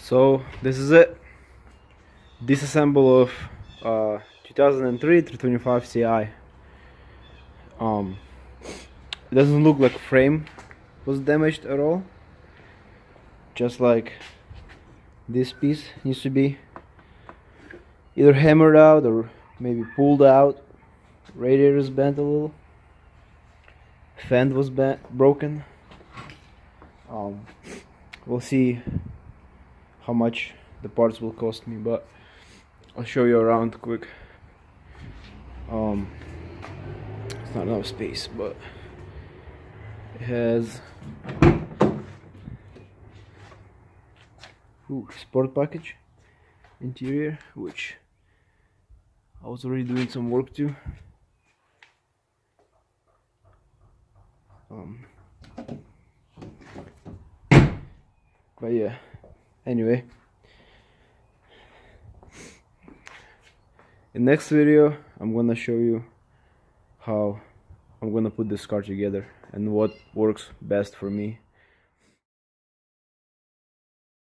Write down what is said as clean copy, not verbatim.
So this is it. Disassemble of 2003 325Ci. It doesn't look like frame was damaged at all. Just like this piece needs to be either hammered out or maybe pulled out. Radiator is bent a little. Fend was broken. We'll see how much the parts will cost me, but I'll show you around quick. It's not enough space, but it has sport package interior, which I was already doing some work to. But yeah, anyway, in next video I'm gonna show you how I'm gonna put this car together and what works best for me.